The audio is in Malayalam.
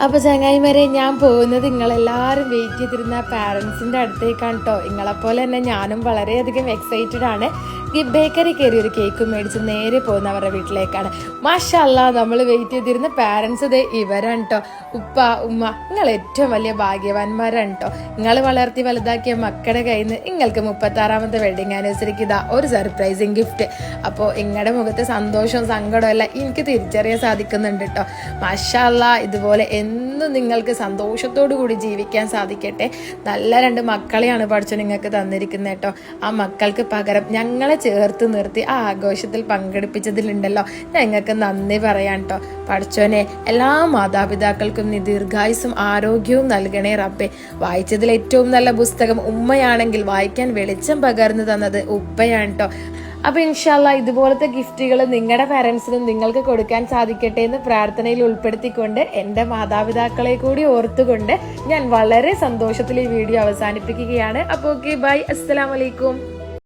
അപ്പോൾ ചങ്ങായിമാരെ, ഞാൻ പോകുന്നത് നിങ്ങളെല്ലാവരും വെയിറ്റ് ചെയ്തിരുന്ന പാരൻസിൻ്റെ അടുത്തേക്കാണ് കേട്ടോ. നിങ്ങളെപ്പോലെ തന്നെ ഞാനും വളരെയധികം എക്സൈറ്റഡ് ആണ്. ബേക്കറി കയറി ഒരു കേക്ക് മേടിച്ച് നേരെ പോകുന്നവരുടെ വീട്ടിലേക്കാണ്. മാഷാ അല്ലാ, നമ്മൾ വെയിറ്റ് ചെയ്തിരുന്ന പാരൻസ് ദേ ഇവരാണ് കേട്ടോ. ഉപ്പ ഉമ്മ, നിങ്ങൾ ഏറ്റവും വലിയ ഭാഗ്യവാന്മാരാണ് കേട്ടോ. നിങ്ങൾ വളർത്തി വലുതാക്കിയ മക്കളുടെ കയ്യിൽ നിന്ന് നിങ്ങൾക്ക് 36ാമത്തെ വെഡിങ് ആനിവേഴ്സറിക്ക് ഇതാ ഒരു സർപ്രൈസിങ് ഗിഫ്റ്റ്. അപ്പോൾ നിങ്ങളുടെ മുഖത്തെ സന്തോഷവും സങ്കടവും എല്ലാം എനിക്ക് തിരിച്ചറിയാൻ സാധിക്കുന്നുണ്ട് കേട്ടോ. മാഷാ അല്ലാ, ഇതുപോലെ എന്നും നിങ്ങൾക്ക് സന്തോഷത്തോടു കൂടി ജീവിക്കാൻ സാധിക്കട്ടെ. നല്ല 2 മക്കളെയാണ് പഠിച്ചു നിങ്ങൾക്ക് തന്നിരിക്കുന്നത് കേട്ടോ. ആ മക്കൾക്ക് പകരം ഞങ്ങളെ ചേർത്ത് നിർത്തി ആ ആഘോഷത്തിൽ പങ്കെടുപ്പിച്ചതിലുണ്ടല്ലോ, ഞങ്ങൾക്ക് നന്ദി പറയാൻ കേട്ടോ. പഠിച്ചോനെ, എല്ലാ മാതാപിതാക്കൾക്കും നീ ദീർഘായുസും ആരോഗ്യവും നൽകണേ റബ്ബേ. വായിച്ചതിൽ ഏറ്റവും നല്ല പുസ്തകം ഉമ്മയാണെങ്കിൽ വായിക്കാൻ വെളിച്ചം പകർന്നു തന്നത് ഉപ്പയാണ് കേട്ടോ. അപ്പോൾ ഇൻഷാ അല്ലാ ഇതുപോലത്തെ ഗിഫ്റ്റുകൾ നിങ്ങളുടെ പാരൻസിനും നിങ്ങൾക്ക് കൊടുക്കാൻ സാധിക്കട്ടെ എന്ന് പ്രാർത്ഥനയിൽ ഉൾപ്പെടുത്തിക്കൊണ്ട് എൻ്റെ മാതാപിതാക്കളെ കൂടി ഓർത്തുകൊണ്ട് ഞാൻ വളരെ സന്തോഷത്തിൽ ഈ വീഡിയോ അവസാനിപ്പിക്കുകയാണ്. അപ്പോൾ ഓക്കെ, ബൈ, അസ്സലാമു അലൈക്കും.